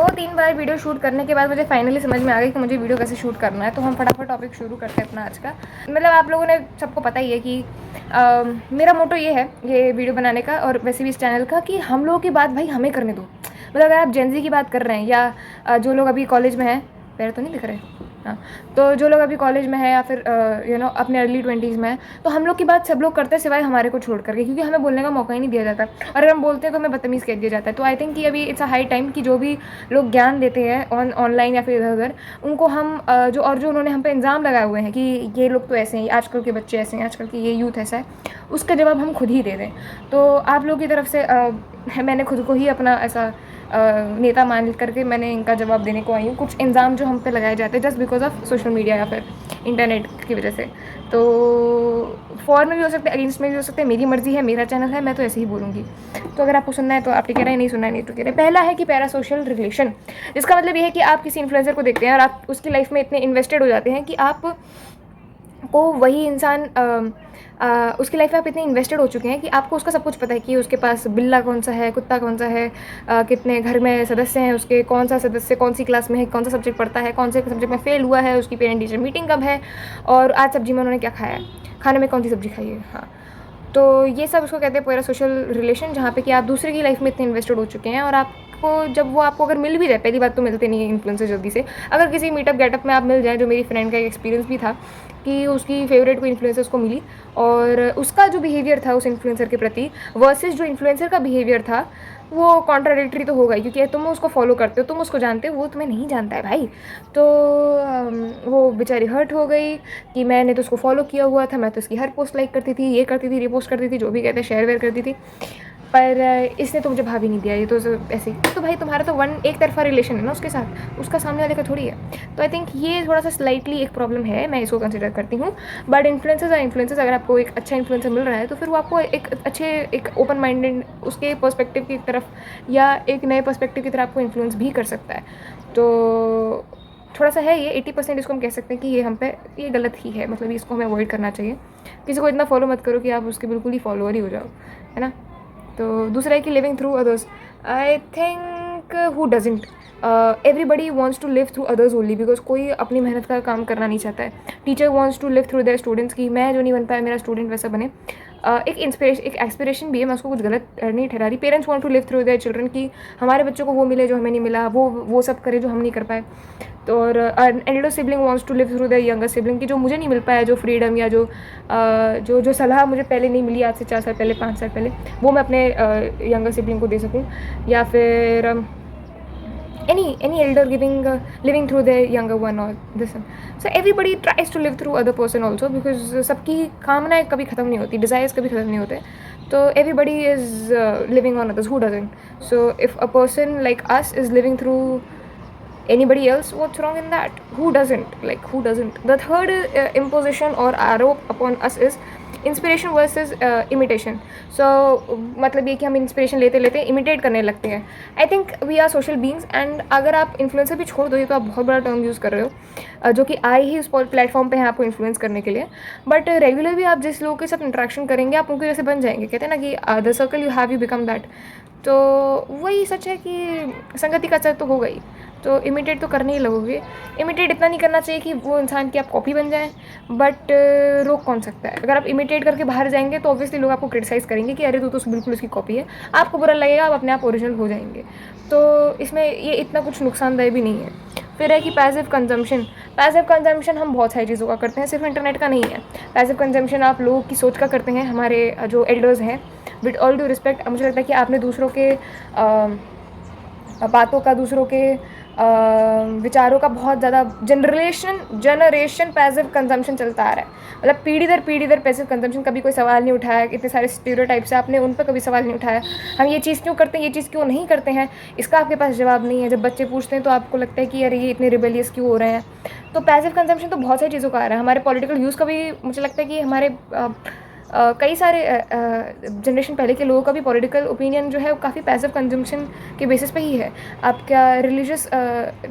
2-3 बार video shoot करने के बाद मुझे फाइनली समझ में आ गई कि मुझे वीडियो कैसे शूट करना है। तो हम फटाफट टॉपिक शुरू करते हैं अपना आज का। मतलब आप लोगों ने सबको पता ही है कि मेरा मोटो ये है ये वीडियो बनाने का और वैसे भी इस चैनल का कि हम लोगों की बात भाई हमें करने दो। मतलब अगर आप जेनजी की बात कर रहे हैं या जो लोग अभी कॉलेज में हैं, पैर तो नहीं दिख रहे, हाँ, तो जो लोग अभी कॉलेज में है या फिर अपने अर्ली 20s में है, तो हम लोग की बात सब लोग करते हैं सिवाय हमारे को छोड़ करके, क्योंकि हमें बोलने का मौका ही नहीं दिया जाता। और अगर हम बोलते हैं तो हमें बदतमीज़ कह दिया जाता है। तो आई थिंक कि अभी इट्स अ हाई टाइम कि जो भी लोग ज्ञान देते हैं ऑनलाइन या फिर इधर उधर, उनको हम जो उन्होंने हम पे इल्ज़ाम लगाए हुए हैं कि ये लोग तो ऐसे हैं, आजकल के बच्चे ऐसे हैं, आजकल की ये यूथ ऐसा है, उसका जवाब हम खुद ही दे दें। तो आप लोग की तरफ से मैंने खुद को ही अपना ऐसा नेता मान करके मैंने इनका जवाब देने को आई हूँ। कुछ इल्ज़ाम जो हम पे लगाए जाते हैं just because of social media या फिर इंटरनेट की वजह से, तो फॉर में भी हो सकते हैं, अगेंस्ट में भी हो सकते हैं। मेरी मर्ज़ी है, मेरा चैनल है, मैं तो ऐसे ही बोलूँगी। तो अगर आपको सुनना है तो आप टिके रहे, नहीं सुनना है नहीं तो टिके रहे। पहला है कि पैरा सोशल रिलेशन, जिसका मतलब ये है कि आप किसी इन्फ्लुएंसर को देखते हैं और आप उसकी लाइफ में इतने इन्वेस्टेड हो जाते हैं कि आप को वही इंसान उसकी लाइफ में आप इतने इन्वेस्टेड हो चुके हैं कि आपको उसका सब कुछ पता है कि उसके पास बिल्ला कौन सा है, कुत्ता कौन सा है, कितने घर में सदस्य हैं उसके, कौन सा सदस्य कौन सी क्लास में है, कौन सा सब्जेक्ट पढ़ता है, कौन से सब्जेक्ट में फेल हुआ है, उसकी पेरेंट टीचर मीटिंग कब है, और आज सब्जी में उन्होंने क्या खाया है, खाने में कौन सी सब्जी खाई है। हाँ, तो ये सब उसको कहते हैं पूरा सोशल रिलेशन, जहाँ पे कि आप दूसरे की लाइफ में इतने इन्वेस्टेड हो चुके हैं और आपको जब वो आपको अगर मिल भी जाए, पहली बात तो मिलते नहीं है इन्फ्लुएंसर जल्दी से। अगर किसी मीटअप गेटअप में आप मिल जाए, जो मेरी फ्रेंड का एक एक्सपीरियंस भी था कि उसकी फेवरेट कोई इन्फ्लुएंसर उसको मिली और उसका जो बिहेवियर था उस इन्फ्लुएंसर के प्रति वर्सेस जो इन्फ्लुएंसर का बिहेवियर था, वो कॉन्ट्राडिक्टरी तो होगा ही, क्योंकि तुम उसको फॉलो करते हो, तुम उसको जानते हो, वो तुम्हें नहीं जानता है भाई। तो वो बेचारी हर्ट हो गई कि मैंने तो उसको फॉलो किया हुआ था, मैं तो उसकी हर पोस्ट लाइक करती थी, ये करती थी, रिपोस्ट करती थी, जो भी कहते हैं शेयर वेयर करती थी, पर इसने तो मुझे भाव ही नहीं दिया। ये तो ऐसे ही तो भाई तुम्हारा तो एक तरफा रिलेशन है ना उसके साथ, उसका सामने वाले का थोड़ी है। तो आई थिंक ये थोड़ा सा स्लाइटली एक प्रॉब्लम है, मैं इसको कंसिडर करती हूँ। बट इन्फ्लुएंसर्स अगर आपको एक अच्छा इन्फ्लुएंसर मिल रहा है तो फिर वो आपको एक ओपन माइंडेड उसके पर्सपेक्टिव की तरफ या एक नए पर्सपेक्टिव की तरफ आपको इन्फ्लुएंस भी कर सकता है। तो थोड़ा सा है ये 80% इसको हम कह सकते हैं कि ये हम पे ये गलत ही है, मतलब इसको हमें अवॉइड करना चाहिए। किसी को इतना फॉलो मत करो कि आप उसके बिल्कुल ही फॉलोअर ही हो जाओ, है ना। तो दूसरा है कि living through others, I think who doesn't, everybody wants to live through others only, because कोई अपनी मेहनत का काम करना नहीं चाहता है। Teacher wants to live through their students की मैं जो नहीं बन पाया मेरा स्टूडेंट वैसा बने, एक एक्सपिरेशन भी है, मैं उसको कुछ गलत नहीं ठहरा रही। Parents want to live through their children की हमारे बच्चों को वो मिले जो हमें नहीं मिला, वो सब करे जो हम नहीं कर पाए। तो और elder sibling wants to live through the younger sibling की जो मुझे नहीं मिल पाया, जो फ्रीडम या जो सलाह मुझे पहले नहीं मिली आज से 4 साल पहले, 5 साल पहले, वो मैं अपने यंगर सिबलिंग को दे सकूँ। या फिर any elder living through their younger one or this one. So everybody tries to live through other person also, because सबकी कामनाएं कभी ख़त्म नहीं होती, desires कभी ख़त्म नहीं होते। तो everybody is living on others, who doesn't? So if a person like us is living through anybody else, what's wrong in that? Who doesn't? Like who doesn't? The third imposition or आरोप upon us is inspiration versus imitation. So मतलब ये कि हम inspiration लेते लेते imitate करने लगते हैं। I think we are social beings, and अगर आप इन्फ्लुएंसर भी छोड़ दो, ये तो आप बहुत बड़ा टर्म यूज़ कर रहे हो, जो कि आए ही उस प्लेटफॉर्म पे हैं आपको इन्फ्लुएंस करने के लिए। बट रेगुलर भी आप जिस लोगों के साथ इंटरेक्शन करेंगे आप उनके जैसे बन जाएंगे। कहते हैं ना कि the circle you have you become that. तो वही सच है कि संगति का असर तो होगा ही, तो इमिटेट तो करने ही लगोगे। इमिटेट इतना नहीं करना चाहिए कि वो इंसान की आप कॉपी बन जाए, बट रोक कौन सकता है। अगर आप इमिटेट करके बाहर जाएंगे तो ऑब्वियसली लोग आपको क्रिटिसाइज़ करेंगे कि अरे तू तो बिल्कुल उसकी कॉपी है, आपको बुरा लगेगा, आप अपने आप ओरिजिनल हो जाएंगे। तो इसमें ये इतना कुछ नुकसानदायक भी नहीं है। फिर है कि पैसिव कंजम्पशन हम बहुत सारी चीज़ों का करते हैं, सिर्फ इंटरनेट का नहीं है। पैसिव कंजम्पशन आप लोगों की सोच का करते हैं, हमारे जो एल्डर्स हैं। विद ऑल ड्यू रिस्पेक्ट, मुझे लगता है कि आपने दूसरों के बातों का, दूसरों के विचारों का बहुत ज़्यादा जनरेशन पैसिव कंजम्पशन चलता आ रहा है। मतलब पीढ़ी दर पैसिव कंजम्पशन, कभी कोई सवाल नहीं उठाया, इतने सारे स्टीरियोटाइप्स है, आपने उन पर कभी सवाल नहीं उठाया। हम ये चीज़ क्यों करते हैं, ये चीज़ क्यों नहीं करते हैं, इसका आपके पास जवाब नहीं है। जब बच्चे पूछते हैं तो आपको लगता है कि अरे ये इतने रिबेलियस क्यों हो रहे हैं। तो पैसिव कंजम्पशन तो बहुत सारी चीज़ों का आ रहा है। हमारे पॉलिटिकल व्यूज़ का भी मुझे लगता है कि हमारे कई सारे जनरेशन पहले के लोगों का भी पॉलिटिकल ओपिनियन जो है वो काफ़ी पैसिव कंजम्पशन के बेसिस पे ही है। आपका रिलीजियस,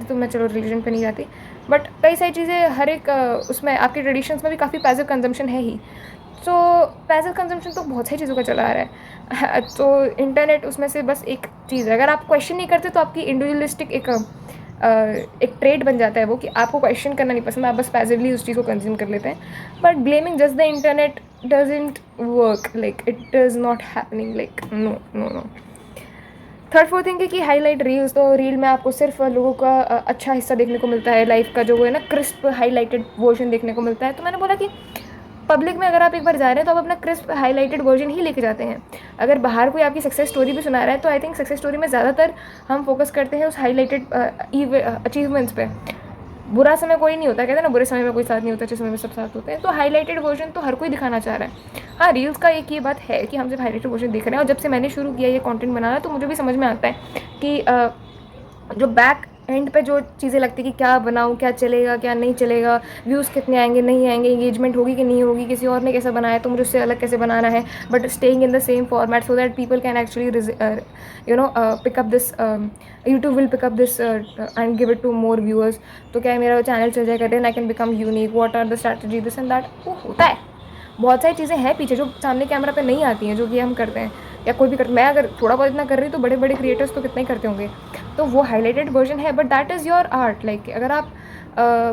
तो मैं चलो रिलीजन पे नहीं जाती, बट कई सारी चीज़ें हर एक उसमें आपके ट्रेडिशंस में भी काफ़ी पैसिव कंजम्पशन है ही। सो पैसिव कंजम्पशन तो बहुत सारी चीज़ों का चला आ रहा है तो इंटरनेट उसमें से बस एक चीज़ है। अगर आप क्वेश्चन नहीं करते तो आपकी इंडिविजुअलिस्टिक एक ट्रेड बन जाता है वो, कि आपको क्वेश्चन करना नहीं पसंद, आप बस पैसिवली उस चीज़ को कंज्यूम कर लेते हैं। But blaming just the internet doesn't work, like it is not happening, like no no no. Third fourth thing है कि हाईलाइट रील्स, तो रील में आपको सिर्फ लोगों का अच्छा हिस्सा देखने को मिलता है, लाइफ का जो वो है ना क्रिस्प हाईलाइटेड वर्जन देखने को मिलता है। तो मैंने बोला कि पब्लिक में अगर आप एक बार जा रहे हैं तो आप अपना क्रिस्प हाईलाइटेड वर्जन ही लेके जाते हैं। अगर बाहर कोई आपकी सक्सेस स्टोरी भी सुना रहा है तो आई थिंक सक्सेस स्टोरी में ज़्यादातर हम फोकस करते हैं उस हाईलाइटेड अचीवमेंट्स पे। बुरा समय कोई नहीं होता, कहते हैं ना बुरे समय में कोई साथ नहीं होता, अच्छे समय में सब साथ होते हैं। तो हाईलाइटेड वर्जन तो हर कोई दिखाना चाह रहा है। हाँ, रील्स का एक ये बात है कि हम जब हाईलाइटेड वर्जन देख रहे हैं, और जब से मैंने शुरू किया ये कंटेंट बनाना तो मुझे भी समझ में आता है कि जो बैक एंड पे जो चीज़ें लगती कि क्या बनाऊँ, क्या चलेगा, क्या नहीं चलेगा, व्यूज़ कितने आएंगे, नहीं आएंगे, एंगेजमेंट होगी कि नहीं होगी, किसी और ने कैसा बनाया तो मुझे उससे अलग कैसे बनाना है, but staying in the same format so that people can actually pick up this, YouTube will pick up this and give it to more viewers. तो क्या है, मेरा चैनल चल जाएगा, then I can become unique, what are the strategy, this and that. वो होता है, बहुत सारी चीज़ें हैं पीछे जो सामने कैमरा पे नहीं आती हैं, जो कि हम करते हैं या कोई भी करते। मैं अगर थोड़ा बहुत इतना कर रही तो बड़े बड़े क्रिएटर्स तो कितने ही करते होंगे। तो वो हाईलाइटेड वर्जन है, but that is your art. Like अगर आप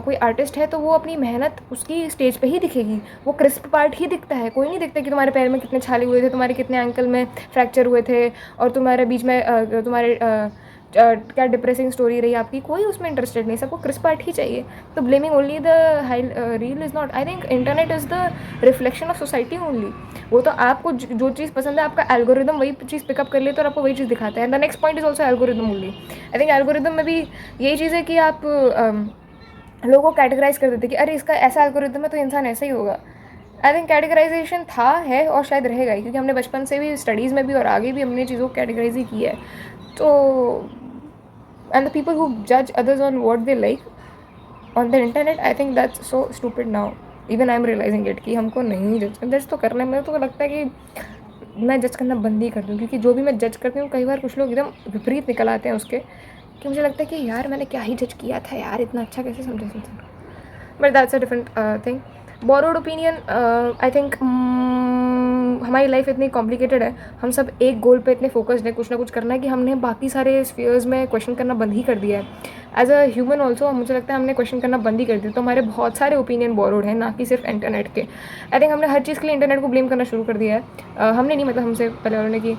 कोई आर्टिस्ट है तो वो अपनी मेहनत उसकी स्टेज पे ही दिखेगी, वो क्रिस्प पार्ट ही दिखता है। कोई नहीं दिखता कि तुम्हारे पैर में कितने छाले हुए थे, तुम्हारे कितने एंकल में फ्रैक्चर हुए थे, और तुम्हारे बीच में तुम्हारे क्या डिप्रेसिंग स्टोरी रही आपकी, कोई उसमें इंटरेस्टेड नहीं, सबको क्रिस्प पार्ट ही चाहिए। तो blaming only the high reel is not, I think internet is the reflection of society only. वो तो आपको जो चीज़ पसंद है, आपका एल्गोरिदम वही चीज़ पिकअप कर लेते और आपको वही चीज़ दिखाता है। The next point is also algorithm only. I think algorithm में भी यही चीज़ है कि आप लोगों को कैटेगराइज कर देते कि अरे इसका ऐसा एल्गोरिदम है तो इंसान ऐसा ही होगा। आई थिंक कैटेगराइजेशन था, है और शायद रहेगा ही, क्योंकि हमने बचपन से भी स्टडीज़ में भी और आगे भी हमने चीज़ों को कैटेगराइज ही की है। तो and the people who judge others on what they like on the internet, I think that's so stupid now. Even I'm realizing it कि हमको नहीं जज तो करना है। मेरे तो लगता है कि मैं जज करना बंद ही कर दूँ, क्योंकि जो भी मैं जज करती हूँ कई बार कुछ लोग एकदम विपरीत निकल आते हैं उसके, कि मुझे लगता है कि यार मैंने क्या ही जज किया था यार, इतना अच्छा कैसे समझा सकता। But that's a different thing. Borrowed opinion, I think हमारी लाइफ इतनी कॉम्प्लिकेटेड है, हम सब एक गोल पे इतने फोकस्ड है कुछ ना कुछ करना है, कि हमने बाकी सारे स्फीयर्स में क्वेश्चन करना बंद ही कर दिया है। एज अ ह्यूमन ऑल्सो मुझे लगता है हमने क्वेश्चन करना बंद ही कर दिया, तो हमारे बहुत सारे ओपिनियन बोरोड हैं, ना कि सिर्फ इंटरनेट के। आई थिंक हमने हर चीज़ के लिए इंटरनेट को ब्लेम करना शुरू कर दिया है। हमने नहीं, मतलब हमसे पहले वालों ने, कि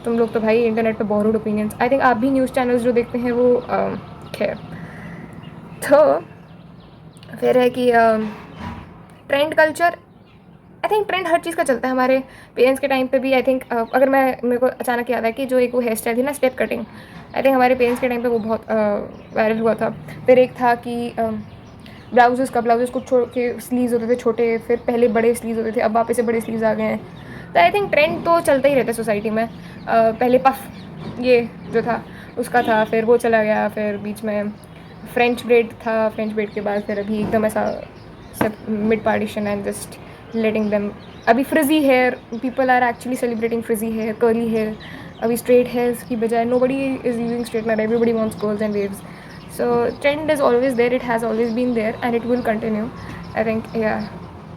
तुम लोग तो भाई इंटरनेट पे बोरोड ओपिनियंस। आई थिंक आप भी न्यूज़ चैनल्स जो देखते हैं वो खैर। तो फिर है कि trend culture, I think trend हर चीज़ का चलता है। हमारे पेरेंट्स के टाइम पे भी आई थिंक अगर मेरे को अचानक याद है कि जो एक वो हेयर स्टाइल थी ना, स्टेप कटिंग, आई थिंक हमारे पेरेंट्स के टाइम पे वो बहुत वायरल हुआ था। फिर एक था कि ब्लाउजेस को छोड़ के स्लीव्स होते थे छोटे, फिर पहले बड़े स्लीव्स होते थे, अब वापस से बड़े स्लीव्स आ गए हैं। तो आई थिंक ट्रेंड तो चलता ही रहता है सोसाइटी में। पहले पफ ये जो था उसका था, फिर वो चला गया, फिर बीच में फ्रेंच ब्रेड था, फ्रेंच ब्रेड के बाद फिर अभी एकदम ऐसा सब mid partition and just letting them. अभी frizzy hair, people are actually celebrating frizzy hair, curly hair. अभी स्ट्रेट हेयर्स की बजाय nobody is using straightener, everybody wants curls and waves. So trend is always there, it has always been there and it will continue, I think. या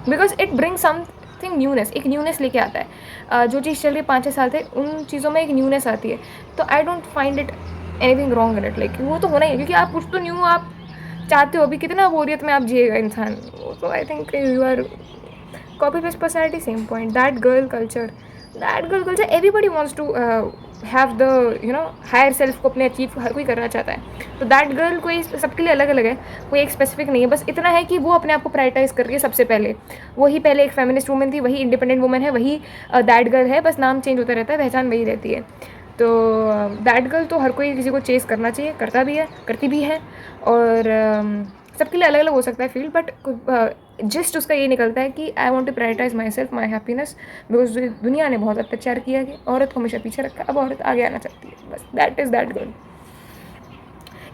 because it bring something newness, एक newness लेके आता है। जो चीज़ चल रही है 5-6 साल थे, उन चीज़ों में एक न्यूनेस आती है। तो I don't find it anything wrong in it, like वो तो होना ही है, क्योंकि आप कुछ तो न्यू आप चाहते हो। अभी कितना बोरियत में आप जिएगा इंसान, तो I think you are copy paste personality, same point. That girl culture, everybody wants to have the higher self को अपने अचीव हर कोई करना चाहता है। तो दैट गर्ल कोई सबके लिए अलग अलग है, कोई एक स्पेसिफिक नहीं है। बस इतना है कि वो अपने आप को प्रायोरिटाइज कर रही है सबसे पहले। वही पहले एक फेमिनिस्ट वुमेन थी, वही इंडिपेंडेंट वुमेन है, वही दैट गर्ल है, बस नाम चेंज होता रहता है, पहचान वही रहती है। तो दैट गर्ल तो हर कोई किसी को चेस करना चाहिए, करता भी है, करती भी है। और सबके लिए अलग अलग हो सकता है फील्ड, बट जस्ट उसका ये निकलता है कि I want to prioritise myself, my happiness. Because दुनिया ने बहुत अत्याचार किया कि औरत को हमेशा पीछे रखा, अब औरत आगे आना चाहती है, बस that is that girl.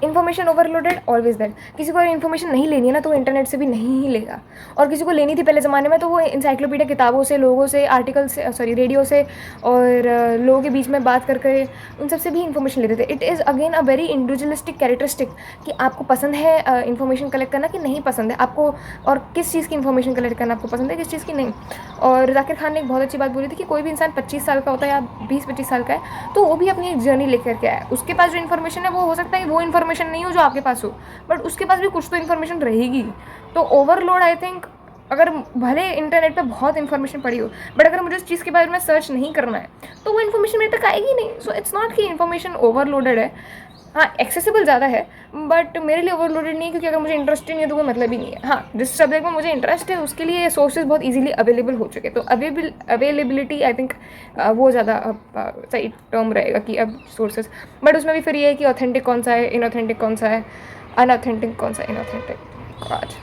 Information overloaded always that. किसी को अगर इन्फॉर्मेशन नहीं लेनी है ना तो वो इंटरनेट से भी नहीं ही लेगा, और किसी को लेनी थी पहले ज़माने में तो वो इंसाइक्लोपीडिया किताबों से, लोगों से, आर्टिकल से, सॉरी रेडियो से, और लोगों के बीच में बात करके उन सब से भी इन्फॉर्मेशन लेते थे। It is again a very individualistic characteristic कि आपको पसंद है इन्फॉर्मेशन कलेक्ट करना कि नहीं पसंद है आपको, और किस चीज़ की इन्फॉर्मेशन कलेक्ट करना आपको पसंद है, किस चीज़ की नहीं। और जाकिर खान ने एक बहुत अच्छी बात बोली थी कि कोई भी इंसान 25 साल का होता है या 20-25 साल का है तो वो भी अपनी एक जर्नी लेकर के आया है। उसके पास जो इन्फॉर्मेशन है वो हो सकता है वो इन्फॉर्मेशन नहीं हो जो आपके पास हो, बट उसके पास भी कुछ तो इन्फॉर्मेशन रहेगी। तो ओवरलोड आई थिंक, अगर भले इंटरनेट पे बहुत इन्फॉर्मेशन पड़ी हो, बट अगर मुझे उस चीज़ के बारे में सर्च नहीं करना है तो वो इन्फॉर्मेशन मेरे तक आएगी नहीं। सो इट्स नॉट कि इन्फॉर्मेशन ओवरलोडेड है, हाँ एक्सेसिबल ज़्यादा है, बट मेरे लिए ओवरलोडेड नहीं है, क्योंकि अगर मुझे इंटरेस्ट ही नहीं है तो कोई मतलब ही नहीं है। हाँ, जिस सब्जेक्ट में मुझे इंटरेस्ट है उसके लिए सोर्सेज बहुत इजीली अवेलेबल हो चुके, तो अवेलेबिलिटी आई थिंक वो ज़्यादा सही टर्म रहेगा कि अब सोर्सेज, बट उसमें भी फिर ये है कि ऑथेंटिक कौन सा है, इनऑथेंटिक कौन सा है, अनऑथेंटिक कौन सा इनऑथेंटिक, आज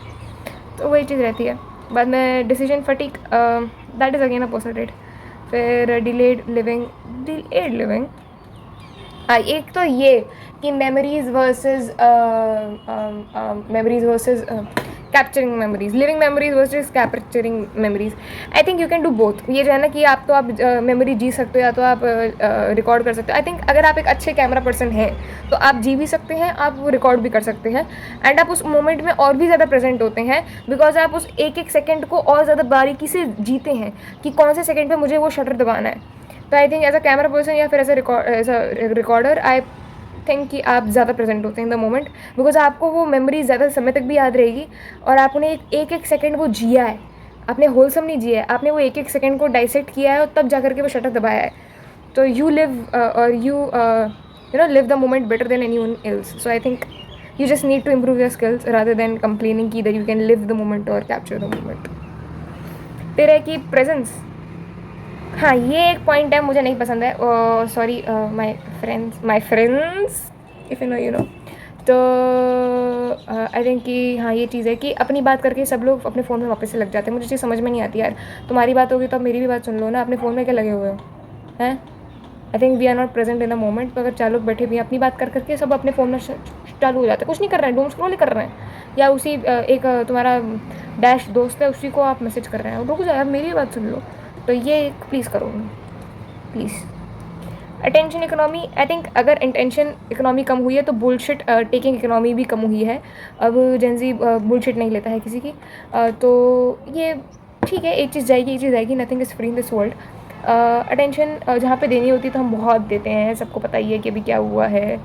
तो वही चीज़ रहती है। बाद में decision fatigue, that is again a personal trait. फिर डिलेड लिविंग, एक तो ये कि memories versus capturing memories, living memories versus capturing memories. I think you can do both. ये जो है ना कि आप मेमोरी जी सकते हो या तो आप रिकॉर्ड कर सकते हो। आई थिंक अगर आप एक अच्छे कैमरा पर्सन हैं तो आप जी भी सकते हैं, आप वो रिकॉर्ड भी कर सकते हैं, एंड आप उस मोमेंट में और भी ज़्यादा प्रेजेंट होते हैं, बिकॉज आप उस एक एक सेकेंड को और ज़्यादा बारीकी से जीते हैं कि कौन से सेकेंड पर मुझे वो शटर दबाना है। तो I think as a camera person या फिर as a recorder I think कि आप ज़्यादा प्रेजेंट होते हैं इन द मोमेंट, बिकॉज आपको वो मेमोरी ज़्यादा समय तक भी याद रहेगी, और आपने एक एक सेकेंड वो जिया है, आपने होलसम नहीं जिया है, आपने वो एक एक सेकेंड को डाइसेक्ट किया है और तब जा करके वो शटर दबाया है। तो यू लिव और you know live the moment better than anyone else. So I think you just need to improve your skills rather than complaining की that you can live the moment और capture the moment. फिर है कि presence, हाँ ये एक point है मुझे नहीं पसंद है, sorry my friends if you know you know. तो आई थिंक कि हाँ ये चीज़ है कि अपनी बात करके सब लोग अपने फ़ोन में वापस से लग जाते हैं। मुझे चीज़ समझ में नहीं आती यार, तुम्हारी बात होगी तो अब मेरी भी बात सुन लो ना, अपने फ़ोन में क्या लगे हुए हो हैं। I think we are not present in the moment. तो अगर 4 लोग बैठे भी हैं अपनी बात कर करके सब अपने फ़ोन में चालू हो जाते हैं, कुछ नहीं कर रहे हैं, डूम स्क्रॉल कर रहे हैं, या उसी एक तुम्हारा डैश दोस्त है उसी को आप मैसेज कर रहे हैं। रुक जाओ यार, मेरी भी बात सुन लो। तो ये प्लीज़ करो please. Attention economy, I think अगर अटेंशन इकोनॉमी कम हुई है तो बुलशिट टेकिंग इकोनॉमी भी कम हुई है। अब जेंजी बुलशिट नहीं लेता है किसी की, तो ये ठीक है, एक चीज़ जाएगी एक चीज़ आएगी, nothing is free in this world. Attention जहाँ पे देनी होती है तो हम बहुत देते हैं, सबको पता ही है कि अभी क्या हुआ है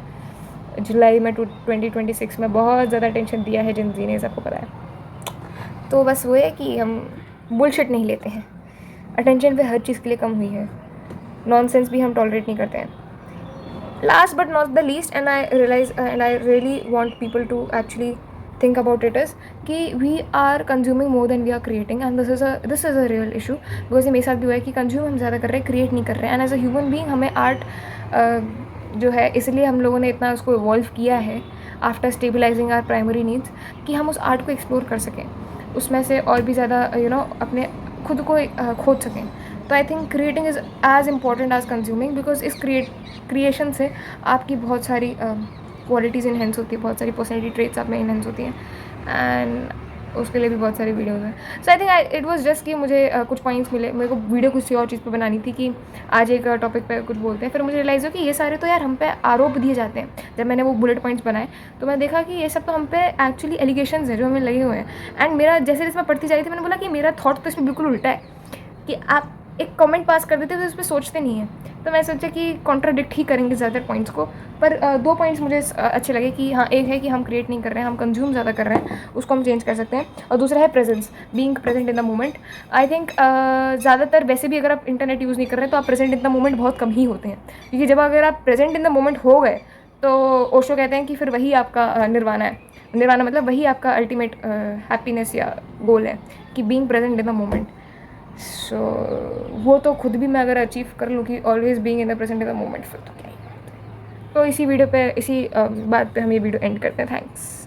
जुलाई में 2026 में बहुत ज़्यादा अटेंशन दिया है जेंजी ने, सबको पता है। तो बस वो है कि हम बुलशिट नहीं लेते हैं, अटेंशन पे हर चीज़ के लिए कम हुई है, नॉनसेंस भी हम टॉलरेट नहीं करते हैं। Last but not the least, and I realise and I really want people to actually think about it is कि we are consuming more than we are creating, and this is a real issue, because ये मेरे साथ भी हुआ है कि consume हम ज़्यादा कर रहे हैं, क्रिएट नहीं कर रहे हैं। And as a human being हमें आर्ट जो है, इसलिए हम लोगों ने इतना उसको इवॉल्व किया है after stabilising our primary needs कि हम उस आर्ट को एक्सप्लोर कर सकें, उसमें से और भी ज़्यादा यू नो अपने खुद को खोज सकें। तो I think creating is as important as consuming, because इस क्रिएशन से आपकी बहुत सारी क्वालिटीज़ इन्हेंस होती है, बहुत सारी पर्सनैलिटी ट्रेट्स आप में इन्हेंस होती हैं, एंड उसके लिए भी बहुत सारी वीडियोज़ हैं। So I think it was just कि मुझे कुछ पॉइंट्स मिले, मेरे को वीडियो कुछ और चीज़ पे बनानी थी कि आज एक टॉपिक पे कुछ बोलते हैं, फिर मुझे रियलाइज़ हो कि ये सारे तो यार हम पे आरोप दिए जाते हैं। जब मैंने वो बुलेट पॉइंट्स बनाए तो मैं देखा कि ये सब तो हम पे एक्चुअली एलिगेशंस हैं जो हमें लगे हुए हैं। एंड मेरा जैसे जैसे मैं पढ़ती जा रही थी मैंने बोला कि मेरा थॉट तो इसमें बिल्कुल उल्टा है, कि आप एक कमेंट पास कर देते हो तो उस पर सोचते नहीं हैं। तो मैं सोचा कि कॉन्ट्राडिक्ट ही करेंगे ज़्यादातर पॉइंट्स को, पर 2 पॉइंट्स मुझे अच्छे लगे कि हाँ, एक है कि हम क्रिएट नहीं कर रहे हैं, हम कंज्यूम ज़्यादा कर रहे हैं, उसको हम चेंज कर सकते हैं, और दूसरा है presence, being present in the moment. I think ज़्यादातर वैसे भी अगर आप इंटरनेट यूज़ नहीं कर रहे हैं तो आप प्रेजेंट इन द मोमेंट बहुत कम ही होते हैं, क्योंकि जब अगर आप प्रेजेंट इन द मोमेंट हो गए तो ओशो कहते हैं कि फिर वही आपका निर्वाणा है। निर्वाणा मतलब वही आपका अल्टीमेट हैप्पीनेस या गोल है, कि being present in the moment. So वो तो खुद भी मैं अगर अचीव कर लूँ कि always being in the present in the moment, फिर तो क्या ही। तो इसी वीडियो पे, इसी बात पे हम ये वीडियो एंड करते हैं। थैंक्स।